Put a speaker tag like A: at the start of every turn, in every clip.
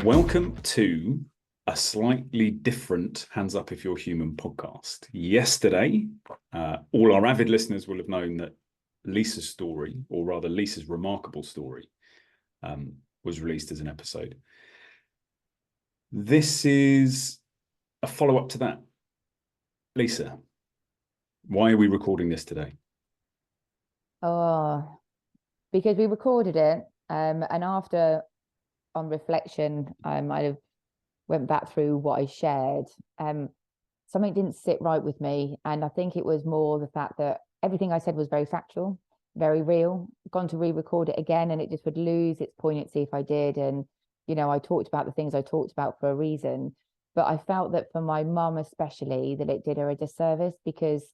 A: Welcome to a slightly different Hands Up If You're Human podcast. Yesterday, all our avid listeners will have known that Lisa's story, or rather Lisa's remarkable story, was released as an episode. This is a follow-up to that. Lisa, why are we recording this today?
B: Oh, because we recorded it, and after, on reflection, I might have went back through what I shared. Something didn't sit right with me, and I think it was more the fact that everything I said was very factual, very real. Gone to re-record it again, and it just would lose its poignancy if I did. And I talked about the things I talked about for a reason, but I felt that for my mum especially, that it did her a disservice because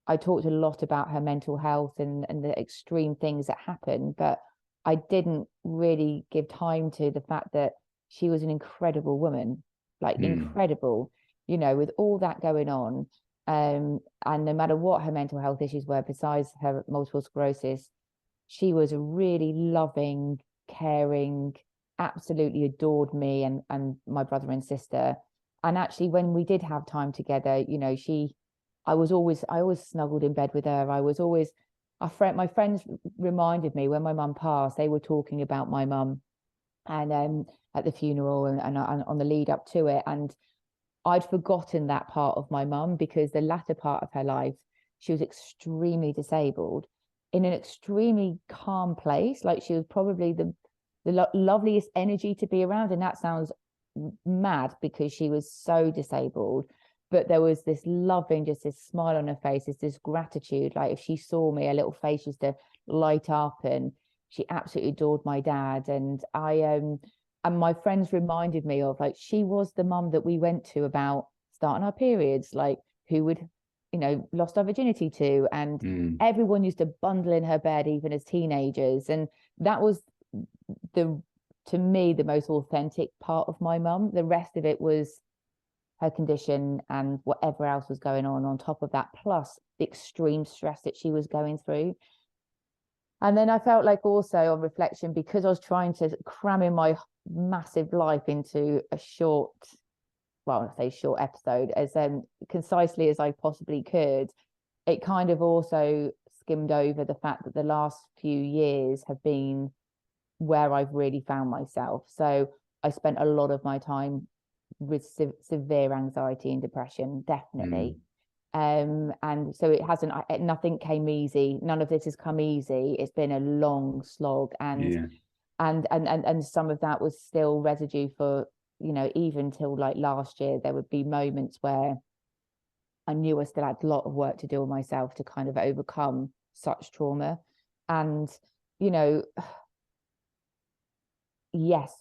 B: I talked a lot about her mental health and the extreme things that happened, but I didn't really give time to the fact that she was an incredible woman, like incredible, with all that going on. And no matter what her mental health issues were, besides her multiple sclerosis, she was a really loving, caring, absolutely adored me and my brother and sister. And actually, when we did have time together, I always snuggled in bed with her. I was always my friends reminded me when my mum passed, they were talking about my mum and at the funeral and on the lead up to it. And I'd forgotten that part of my mum because the latter part of her life, she was extremely disabled in an extremely calm place. Like she was probably the loveliest energy to be around. And that sounds mad because she was so disabled, but there was this loving, just this smile on her face, this gratitude. Like if she saw me, her little face used to light up, and she absolutely adored my dad. And and my friends reminded me of, like, she was the mum that we went to about starting our periods, like who would, lost our virginity to, and everyone used to bundle in her bed, even as teenagers. And that was to me, the most authentic part of my mum. The rest of it was her condition and whatever else was going on top of that, plus the extreme stress that she was going through. And then I felt like, also on reflection, because I was trying to cram in my massive life into a short, well, I say short episode, as concisely as I possibly could, it kind of also skimmed over the fact that the last few years have been where I've really found myself. So I spent a lot of my time with severe anxiety and depression, definitely. And so it hasn't, nothing came easy. None of this has come easy. It's been a long slog, and some of that was still residue for, even till like last year. There would be moments where I knew I still had a lot of work to do on myself to kind of overcome such trauma. And yes,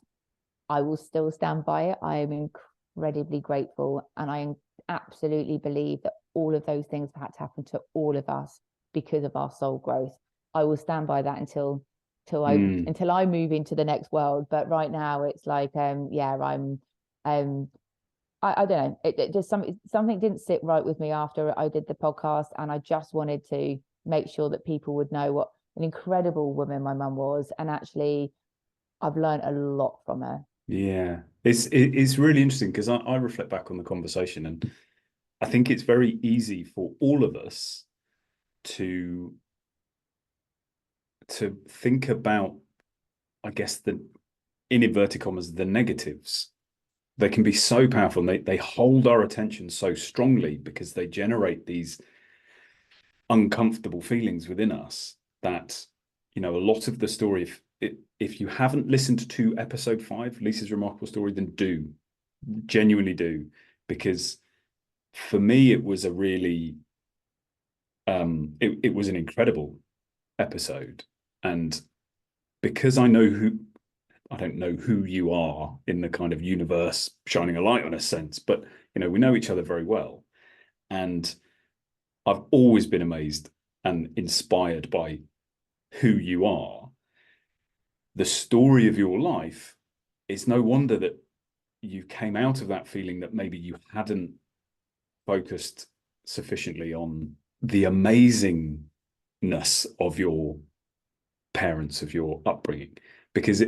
B: I will still stand by it. I am incredibly grateful, and I absolutely believe that all of those things have had to happen to all of us because of our soul growth. I will stand by that until I move into the next world. But right now, it's like, I'm I don't know. It just something didn't sit right with me after I did the podcast, and I just wanted to make sure that people would know what an incredible woman my mum was, and actually, I've learned a lot from her.
A: Yeah, it's really interesting because I reflect back on the conversation, and I think it's very easy for all of us to think about, I guess, in inverted commas, the negatives. They can be so powerful, and they hold our attention so strongly because they generate these uncomfortable feelings within us that, a lot of the story, if you haven't listened to episode 5, Lisa's remarkable story, then genuinely do, because for me it was a really it was an incredible episode. And because I don't know who you are in the kind of universe shining a light on a sense, but we know each other very well, and I've always been amazed and inspired by who you are. The story of your life, it's no wonder that you came out of that feeling that maybe you hadn't focused sufficiently on the amazingness of your parents, of your upbringing, because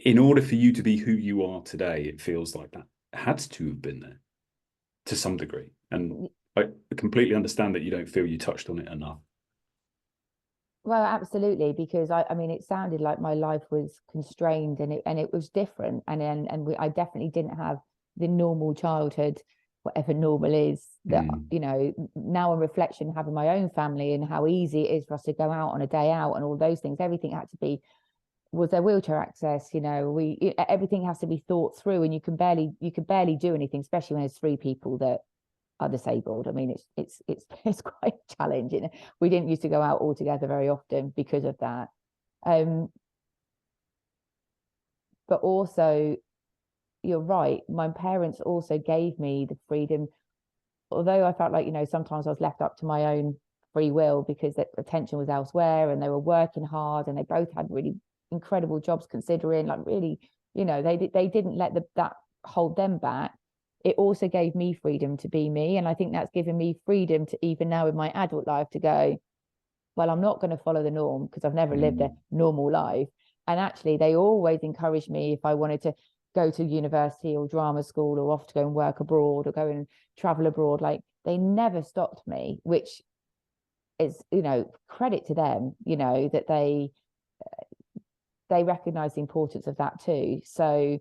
A: in order for you to be who you are today, it feels like that had to have been there to some degree. And I completely understand that you don't feel you touched on it enough.
B: Well, absolutely, because I mean, it sounded like my life was constrained and it was different, I definitely didn't have the normal childhood, whatever normal is. That you know, now on reflection, having my own family and how easy it is for us to go out on a day out and all those things, everything had to be, was there wheelchair access? You know, everything has to be thought through, and you can barely do anything, especially when there's three people that are disabled. I mean, it's quite challenging. We didn't used to go out all together very often because of that. But also, you're right. My parents also gave me the freedom, although I felt like, you know, sometimes I was left up to my own free will because the attention was elsewhere and they were working hard and they both had really incredible jobs considering, like really, you know, they didn't let that hold them back. It also gave me freedom to be me. And I think that's given me freedom to, even now in my adult life, to go, well, I'm not going to follow the norm because I've never lived a normal life. And actually, they always encouraged me if I wanted to go to university or drama school or off to go and work abroad or go and travel abroad. Like, they never stopped me, which is, you know, credit to them, you know, that they recognize the importance of that too. So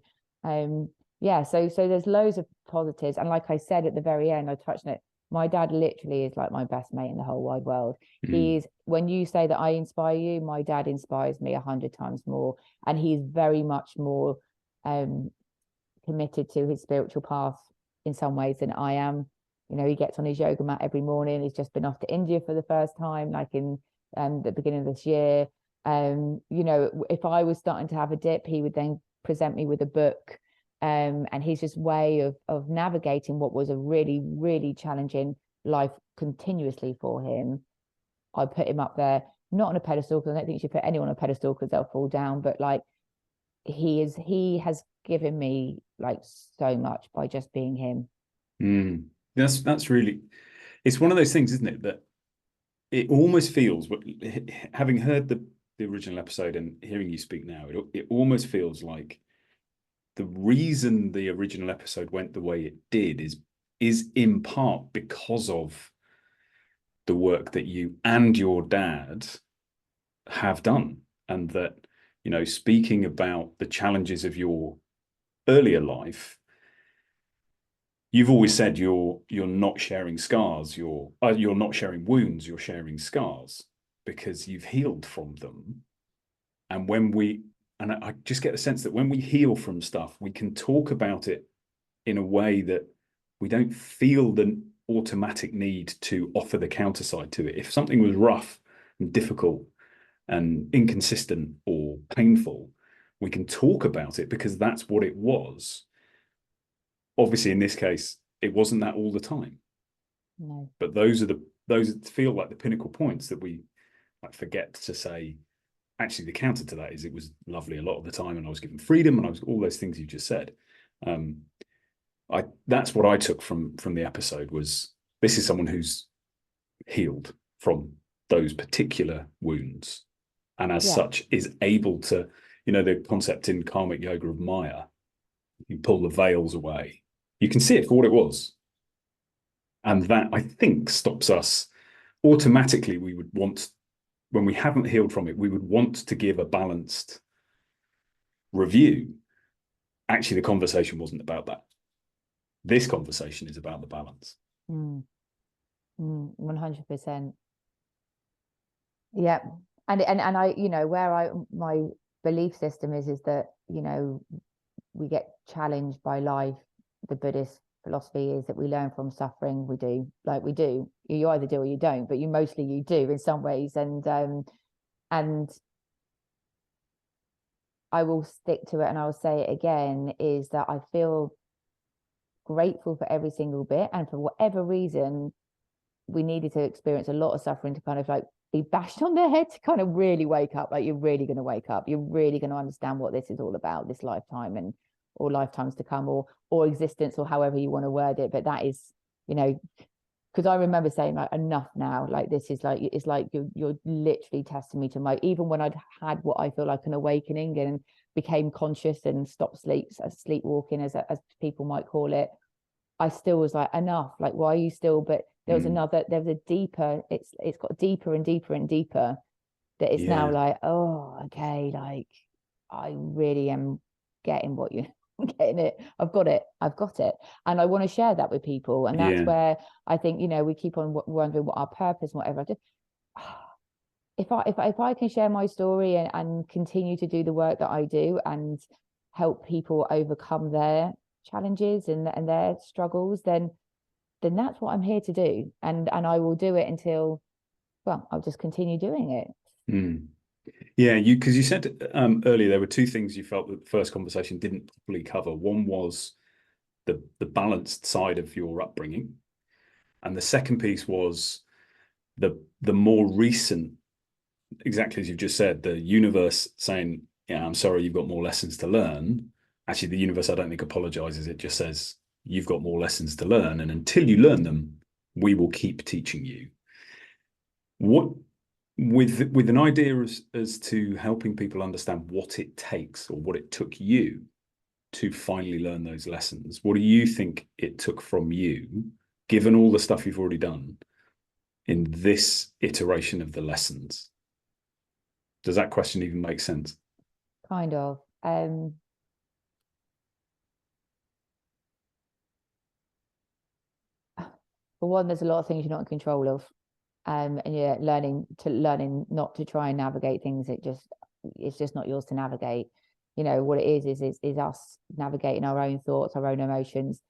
B: yeah, so there's loads of positives. And like I said at the very end, I touched on it, my dad literally is like my best mate in the whole wide world. He's, when you say that I inspire you, my dad inspires me 100 times more, and he's very much more committed to his spiritual path in some ways than I am. You know, he gets on his yoga mat every morning. He's just been off to India for the first time, like in the beginning of this year. You know, if I was starting to have a dip, he would then present me with a book. And his just way of navigating what was a really, really challenging life continuously for him. I put him up there, not on a pedestal, because I don't think you should put anyone on a pedestal because they'll fall down, but like he has given me like so much by just being him.
A: That's really, it's one of those things, isn't it, that it almost feels, having heard the original episode and hearing you speak now, it almost feels like the reason the original episode went the way it did is in part because of the work that you and your dad have done. And that, you know, speaking about the challenges of your earlier life, you've always said you're not sharing scars, you're not sharing wounds, you're sharing scars because you've healed from them. And I just get the sense that when we heal from stuff, we can talk about it in a way that we don't feel the automatic need to offer the counter side to it. If something was rough and difficult and inconsistent or painful, we can talk about it because that's what it was. Obviously, in this case, it wasn't that all the time.
B: No.
A: But those feel like the pinnacle points that we like forget to say. Actually, the counter to that is it was lovely a lot of the time, and I was given freedom, and I was all those things you just said. That's what I took from the episode was this is someone who's healed from those particular wounds, and as such is able to, you know, the concept in karmic yoga of Maya, you pull the veils away, you can see it for what it was, and that I think stops us automatically. We would want, when we haven't healed from it, we would want to give a balanced review. Actually, the conversation wasn't about that. This conversation is about the balance.
B: 100%. Yeah. And I, you know, my belief system is that, you know, we get challenged by life. The Buddhist philosophy is that we learn from suffering. We do. You either do or you don't, but you do in some ways. And I will stick to it and I will say it again, is that I feel grateful for every single bit. And for whatever reason, we needed to experience a lot of suffering to kind of like be bashed on their head to kind of really wake up. Like, you're really going to wake up. You're really going to understand what this is all about, this lifetime or lifetimes to come, or existence, or however you want to word it. But that is, you know, because I remember saying like, enough now, like this is like, it's like you're literally testing me to my, even when I'd had what I feel like an awakening, and became conscious and stopped sleepwalking, as people might call it, I still was like, enough, like, why are you still? But there was a deeper, it's got deeper and deeper and deeper, that it's now like, oh, okay, like, I really am getting what you getting it. I've got it. And I want to share that with people. And that's where I think, we keep on wondering what our purpose and whatever. If I can share my story and continue to do the work that I do and help people overcome their challenges and their struggles, then that's what I'm here to do. And I will do it until, well, I'll just continue doing it.
A: Yeah, because you said earlier there were two things you felt that the first conversation didn't properly cover. One was the balanced side of your upbringing, and the second piece was the more recent, exactly as you've just said, the universe saying, "Yeah, I'm sorry, you've got more lessons to learn." Actually, the universe, I don't think, apologizes. It just says, "You've got more lessons to learn, and until you learn them, we will keep teaching you." What with an idea as to helping people understand what it takes or what it took you to finally learn those lessons, what do you think it took from you, given all the stuff you've already done, in this iteration of the lessons? Does that question even make sense?
B: Kind of. For one, there's a lot of things you're not in control of. And you're learning not to try and navigate things. It's just not yours to navigate. What it is us navigating our own thoughts, our own emotions.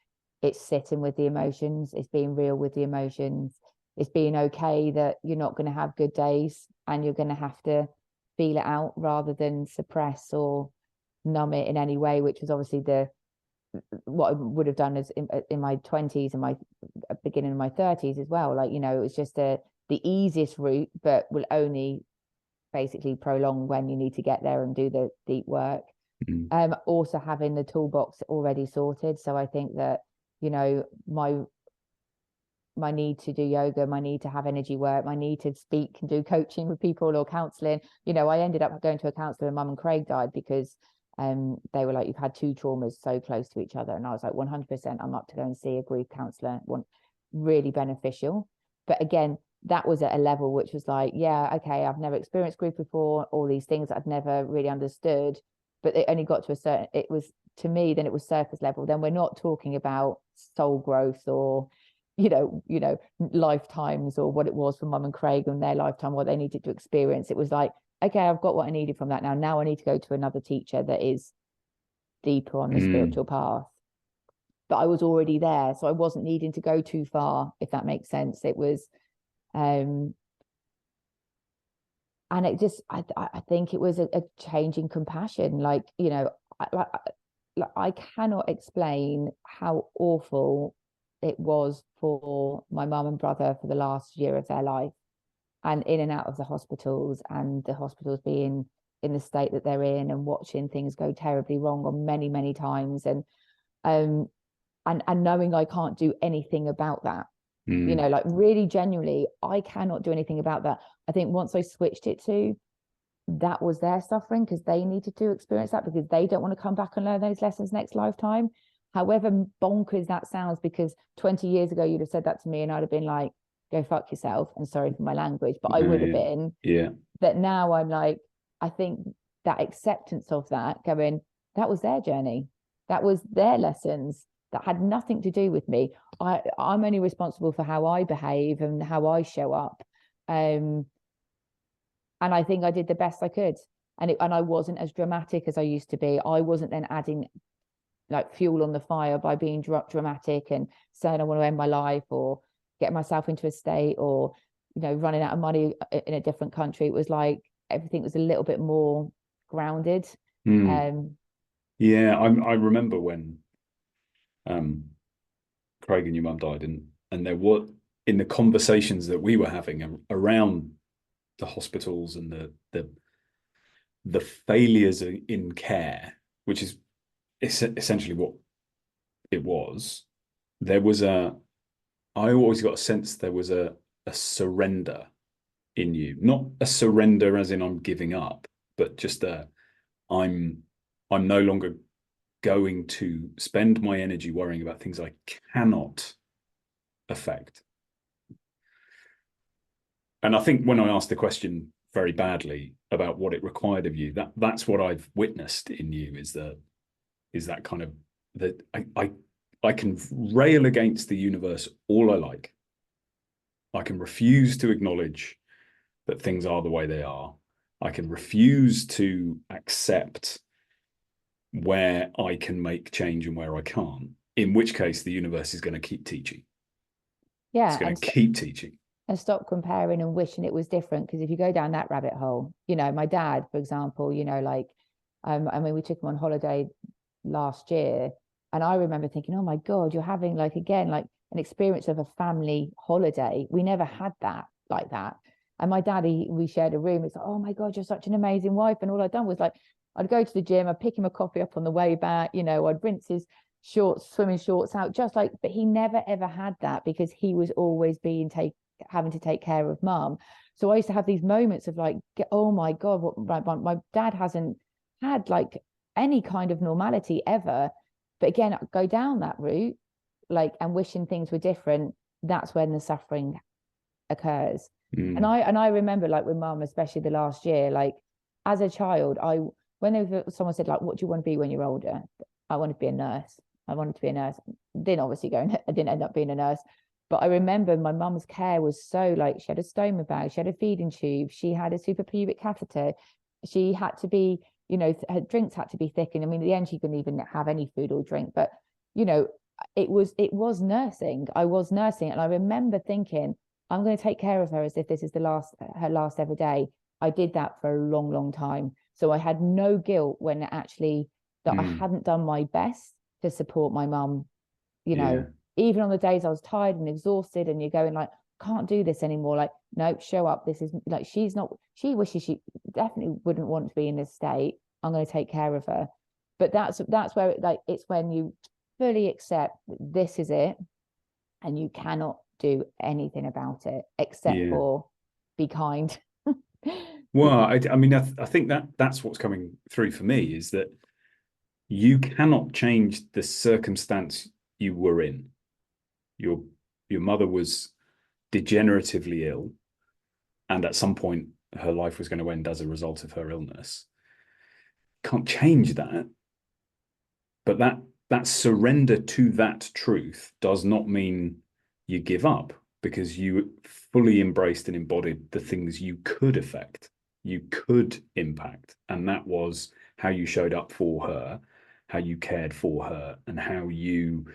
B: It's sitting with the emotions. It's being real with the emotions. It's being okay that you're not going to have good days and you're going to have to feel it out rather than suppress or numb it in any way, which was obviously what I would have done as in my 20s and my beginning of my 30s as well. Like, it was just the easiest route, but will only basically prolong when you need to get there and do the deep work. Also having the toolbox already sorted. So I think that, my need to do yoga, my need to have energy work, my need to speak and do coaching with people or counseling. I ended up going to a counselor when Mum and Craig died because they were like, you've had two traumas so close to each other. And I was like, 100%, I'm up to go and see a grief counselor. Really beneficial. But again, that was at a level which was like, yeah, okay, I've never experienced grief before, all these things I'd never really understood. But it only got to a certain, it was, to me, then it was surface level. Then we're not talking about soul growth or lifetimes, or what it was for Mum and Craig and their lifetime, what they needed to experience. It was like, okay, I've got what I needed from that. Now I need to go to another teacher that is deeper on the spiritual path. But I was already there, so I wasn't needing to go too far, if that makes sense. It was and it just, I think it was a change in compassion. Like, I cannot explain how awful it was for my mum and brother for the last year of their life, and in and out of the hospitals, and the hospitals being in the state that they're in, and watching things go terribly wrong on many, many times, and knowing I can't do anything about that. Like, really genuinely, I cannot do anything about that. I think once I switched it to that was their suffering, because they needed to experience that, because they don't want to come back and learn those lessons next lifetime. However bonkers that sounds, because 20 years ago you'd have said that to me and I'd have been like, go fuck yourself, and sorry for my language, but I would have been. That now I'm like, I think that acceptance of that, going, that was their journey, that was their lessons, that had nothing to do with me. I'm only responsible for how I behave and how I show up. And I think I did the best I could. And I wasn't as dramatic as I used to be. I wasn't then adding like fuel on the fire by being dramatic and saying I want to end my life or get myself into a state, or running out of money in a different country. It was like everything was a little bit more grounded.
A: Yeah, I remember when Craig and your mum died, and there were, in the conversations that we were having around the hospitals and the failures in care, which is essentially what it was. There was I always got a sense there was a surrender in you, not a surrender as in I'm giving up, but just I'm I'm no longer going to spend my energy worrying about things I cannot affect. And I think when I asked the question very badly about what it required of you, that's what I've witnessed in you, is that kind of that I can rail against the universe all I like. I can refuse to acknowledge that things are the way they are. I can refuse to accept where I can make change and where I can't, in which case the universe is going to keep teaching. It's
B: Yeah,
A: going to keep teaching.
B: and stop comparing and wishing it was different. Because if you go down that rabbit hole, you know, my dad, for example, you know, like, I mean, we took him on holiday last year, and I remember thinking, oh my God, you're having like, again, like an experience of a family holiday. We never had that like that. And my daddy, we shared a room. It's like, oh my God, you're such an amazing wife. And all I'd done was like, I'd go to the gym, I'd pick him a coffee up on the way back, you know, I'd rinse his shorts, swimming shorts out, just like, but he never ever had that because he was always having to take care of mum. So I used to have these moments of like, oh my God, what my dad hasn't had like any kind of normality ever. But again, go down that route, like, and wishing things were different. That's when the suffering occurs.
A: Mm.
B: And I remember, like, with mum, especially the last year, like as a child, whenever someone said like, what do you want to be when you're older? I wanted to be a nurse. I wanted to be a nurse. Didn't obviously go. I didn't end up being a nurse. But I remember my mum's care was so, like, she had a stoma bag, she had a feeding tube, she had a suprapubic catheter, she had to be, you know, her drinks had to be thickened. I mean, at the end, she couldn't even have any food or drink. But you know, it was nursing. I was nursing, and I remember thinking, I'm going to take care of her as if this is her last ever day. I did that for a long, long time. So I had no guilt when actually that I hadn't done my best to support my mum, you know,
A: Yeah.
B: even on the days I was tired and exhausted, and you're going like, can't do this anymore. Like, no, show up. This is like, she wishes she definitely wouldn't want to be in this state. I'm going to take care of her. But that's where it's when you fully accept this is it, and you cannot do anything about it except
A: Yeah.
B: for be kind.
A: Well, I mean, I think that's what's coming through for me, is that you cannot change the circumstance you were in. Your mother was degeneratively ill, and at some point her life was going to end as a result of her illness. Can't change that, but that surrender to that truth does not mean you give up, because you fully embraced and embodied the things you could affect, you could impact, and that was how you showed up for her, how you cared for her, and how you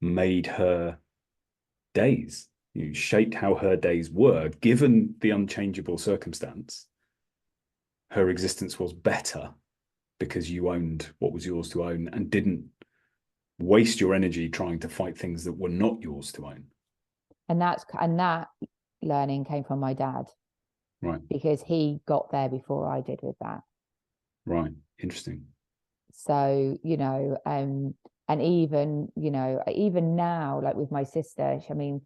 A: made her days. You shaped how her days were, given the unchangeable circumstance. Her existence was better because you owned what was yours to own and didn't waste your energy trying to fight things that were not yours to own.
B: And that learning came from my dad,
A: Right.
B: because he got there before I did with that.
A: Right. Interesting.
B: So, you know, and even, you know, even now, like with my sister, I mean,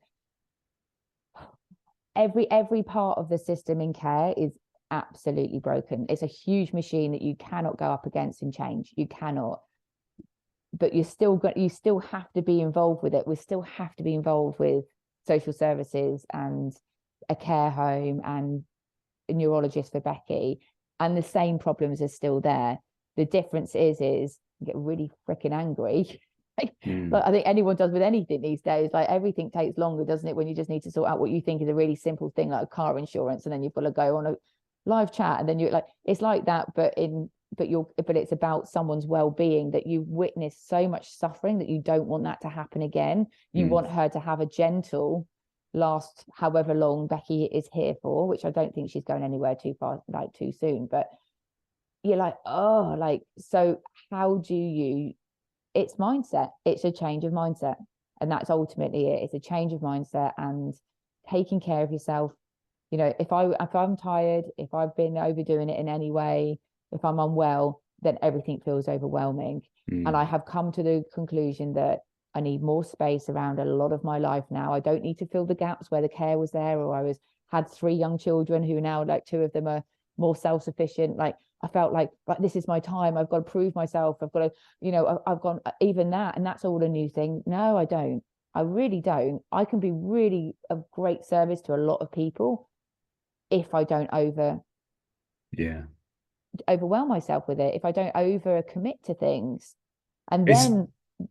B: every part of the system in care is absolutely broken. It's a huge machine that you cannot go up against and change. You cannot. But you still have to be involved with it. We still have to be involved with social services and a care home and a neurologist for Becky, and the same problems are still there. The difference is you get really freaking angry. Like I think anyone does with anything these days. Like, everything takes longer, doesn't it, when you just need to sort out what you think is a really simple thing like car insurance, and then you've got to go on a live chat, and then you're like, it's like that, but it's about someone's well-being, that you've witnessed so much suffering that you don't want that to happen again. You want her to have a gentle last however long Becky is here for, which I don't think she's going anywhere too far, like too soon. But you're like, oh, like, so how do you, it's mindset. It's a change of mindset. And that's ultimately it. It's a change of mindset and taking care of yourself. You know, if I'm tired, if I've been overdoing it in any way, if I'm unwell, then everything feels overwhelming. And I have come to the conclusion that I need more space around a lot of my life now. I don't need to fill the gaps where the care was there, or had 3 young children who now, like, 2 of them are more self-sufficient. Like, I felt like, right, this is my time. I've got to prove myself. I've got to, I've gone even that, and that's all a new thing. No, I don't. I really don't. I can be really of great service to a lot of people if I don't
A: Yeah.
B: overwhelm myself with it, if I don't over commit to things. And
A: It's
B: then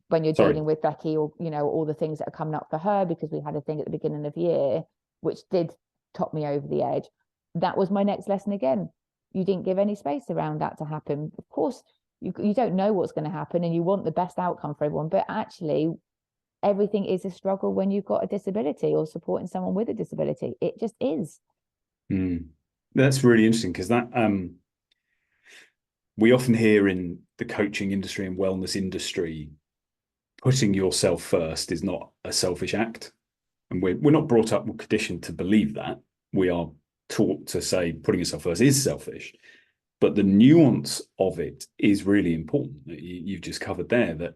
B: when you're
A: sorry.
B: dealing with Becky, or all the things that are coming up for her, because we had a thing at the beginning of the year which did top me over the edge, that was my next lesson again. You didn't give any space around that to happen. Of course, you don't know what's going to happen, and you want the best outcome for everyone, but actually everything is a struggle when you've got a disability or supporting someone with a disability. It just is.
A: That's really interesting, because that we often hear in the coaching industry and wellness industry, putting yourself first is not a selfish act. And we're not brought up or conditioned to believe that. We are taught to say putting yourself first is selfish. But the nuance of it is really important. You've just covered there that,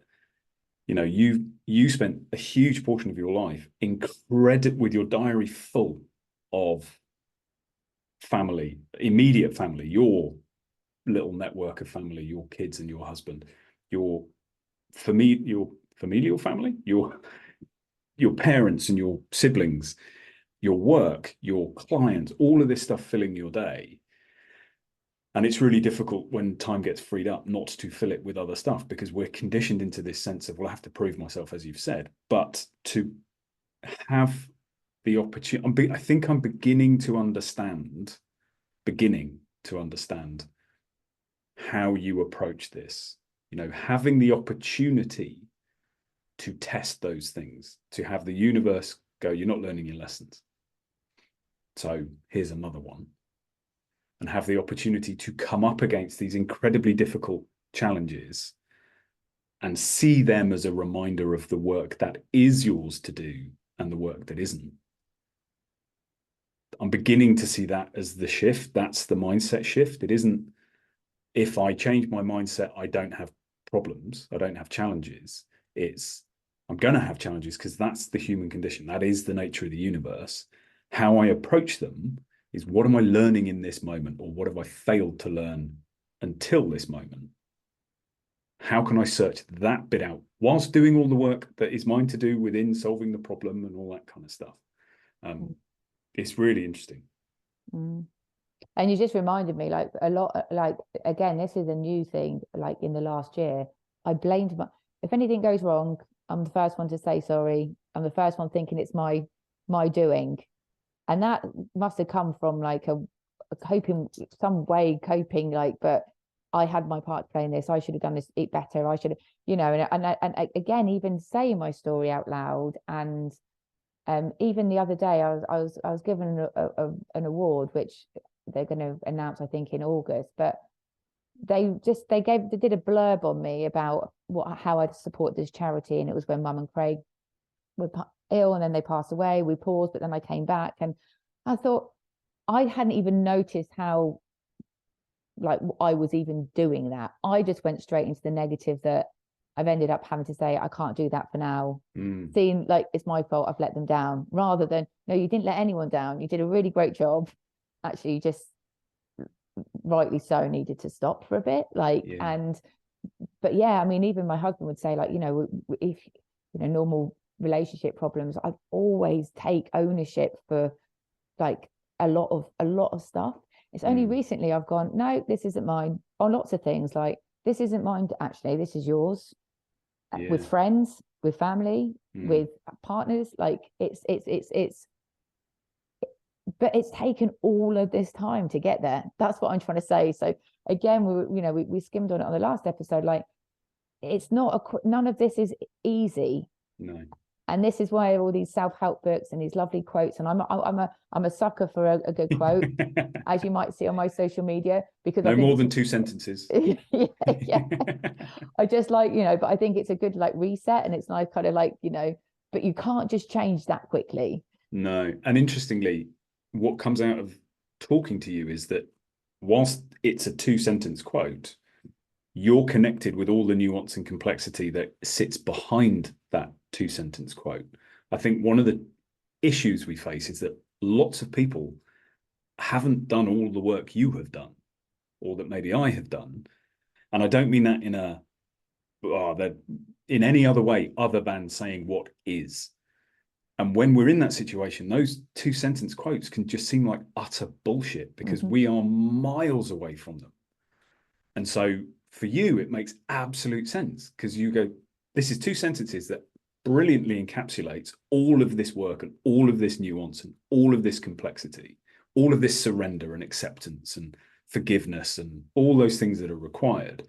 A: you spent a huge portion of your life with your diary full of family, immediate family, your little network of family, your kids and your husband, your familial family, your parents and your siblings, your work, your clients, all of this stuff filling your day. And it's really difficult when time gets freed up not to fill it with other stuff, because we're conditioned into this sense of, well, I have to prove myself, as you've said. But to have the opportunity, I think I'm beginning to understand how you approach this, having the opportunity to test those things, to have the universe go, you're not learning your lessons, so here's another one, and have the opportunity to come up against these incredibly difficult challenges and see them as a reminder of the work that is yours to do and the work that isn't. I'm beginning to see that as the shift. That's the mindset shift. It isn't, if I change my mindset, I don't have problems, I don't have challenges. It's, I'm going to have challenges, because that's the human condition. That is the nature of the universe. How I approach them is, what am I learning in this moment? Or what have I failed to learn until this moment? How can I search that bit out whilst doing all the work that is mine to do within solving the problem and all that kind of stuff? It's really interesting.
B: And you just reminded me, like, a lot, like, again, this is a new thing, like in the last year. I blamed if anything goes wrong, I'm the first one to say sorry. I'm the first one thinking it's my doing. And that must have come from like a coping, some way coping, like, but I had my part to play in this. I should have done this better. I should have, and again, even saying my story out loud. And even the other day, I was given an award, which they're going to announce, I think, in August. But they did a blurb on me about how I'd support this charity, and it was when Mum and Craig were ill, and then they passed away. We paused, but then I came back, and I thought, I hadn't even noticed how, like, I was even doing that. I just went straight into the negative, that I've ended up having to say, I can't do that for now. Seeing like it's my fault, I've let them down, rather than, no, you didn't let anyone down. You did a really great job. Actually, you just, rightly so, needed to stop for a bit. Like,
A: Yeah.
B: But yeah, I mean, even my husband would say, like, if, normal relationship problems, I always take ownership for like a lot of stuff. It's only recently I've gone, no, this isn't mine, on lots of things. Like, this isn't mine, actually, this is yours.
A: Yeah.
B: With friends, with family, with partners. Like, but it's taken all of this time to get there. That's what I'm trying to say. So again, we skimmed on it on the last episode. Like, it's not none of this is easy.
A: No.
B: And this is why all these self-help books and these lovely quotes. And I'm a sucker for a good quote, as you might see on my social media, because
A: no
B: I think
A: more than 2 sentences.
B: yeah. I just like, but I think it's a good like reset, and it's nice kind of like, but you can't just change that quickly.
A: No. And interestingly, what comes out of talking to you is that whilst it's a 2-sentence quote, you're connected with all the nuance and complexity that sits behind that 2-sentence quote. I think one of the issues we face is that lots of people haven't done all the work you have done. or that maybe I have done. And I don't mean that in a that in any other way other than saying what is. And when we're in that situation, those 2 sentence quotes can just seem like utter bullshit because we are miles away from them. And so for you, it makes absolute sense because you go, this is 2 sentences that brilliantly encapsulates all of this work and all of this nuance and all of this complexity, all of this surrender and acceptance and forgiveness and all those things that are required.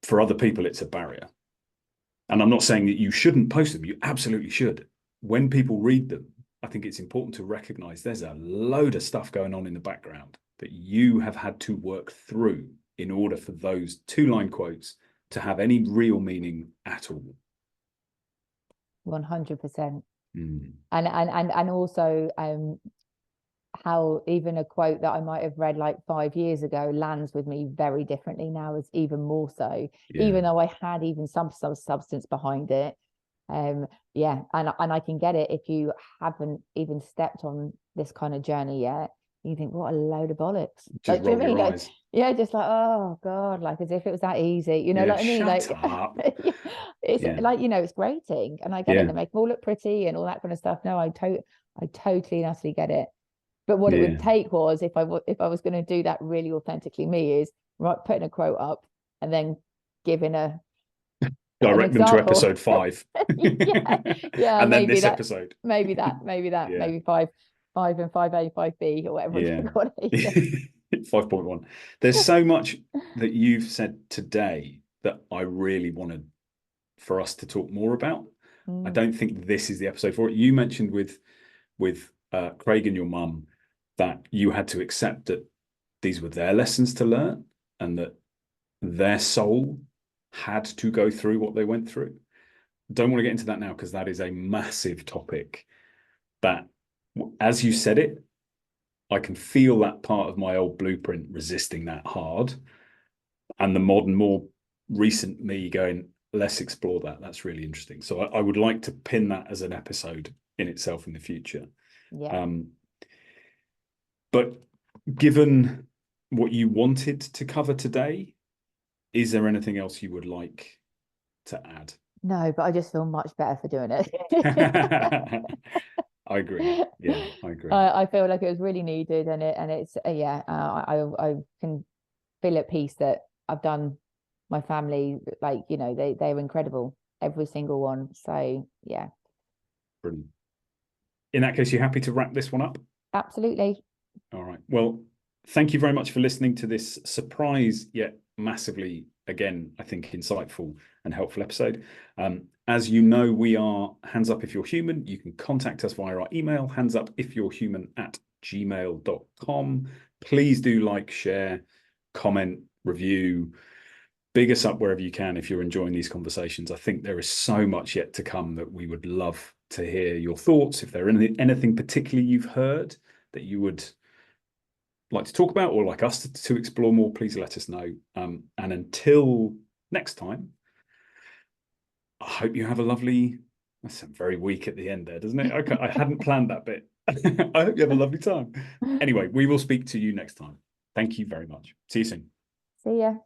A: For other people, it's a barrier. And I'm not saying that you shouldn't post them. You absolutely should. When people read them, I think it's important to recognize there's a load of stuff going on in the background that you have had to work through in order for those 2-line quotes to have any real meaning at all.
B: 100%. And also how even a quote that I might have read like 5 years ago lands with me very differently now, is even more so, even though I had even some substance behind it. And I can get it if you haven't even stepped on this kind of journey yet. You think, what a load of bollocks.
A: Just roll your eyes.
B: Just like, oh God, like as if it was that easy, like I mean, like
A: up.
B: it's like, it's grating, and I get it, they make them all look pretty and all that kind of stuff. No, I totally and utterly get it. But what it would take was, if I was going to do that really authentically me, is putting a quote up and then giving
A: direct them to episode 5.
B: and
A: then this episode.
B: Maybe 5 and 5A, 5B, or whatever you call it.
A: 5.1. There's so much that you've said today that I really wanted for us to talk more about. I don't think this is the episode for it. You mentioned with Craig and your mum that you had to accept that these were their lessons to learn and that their soul had to go through what they went through. Don't want to get into that now because that is a massive topic that, as you said it, I can feel that part of my old blueprint resisting that hard, and the modern, more recent me going, let's explore that. That's really interesting. So I would like to pin that as an episode in itself in the future. But given what you wanted to cover today, is there anything else you would like to add?
B: No, but I just feel much better for doing it.
A: I agree. Yeah, I agree.
B: I feel like it was really needed, and it's I can feel at peace that I've done my family, like, they're incredible, every single one. So yeah.
A: Brilliant. In that case, you happy to wrap this one up?
B: Absolutely.
A: All right. Well, thank you very much for listening to this surprise yet massively, again, I think, insightful and helpful episode. As you know, we are Hands Up If You're Human. You can contact us via our email, handsupifyou'rehuman@gmail.com. Please do like, share, comment, review. Big us up wherever you can if you're enjoying these conversations. I think there is so much yet to come that we would love to hear your thoughts. If there is anything particularly you've heard that you would like to talk about or like us to explore more, please let us know. And until next time, I hope you have a lovely, that's very weak at the end there, doesn't it? Okay, I hadn't planned that bit. I hope you have a lovely time. Anyway, we will speak to you next time. Thank you very much. See you soon.
B: See ya.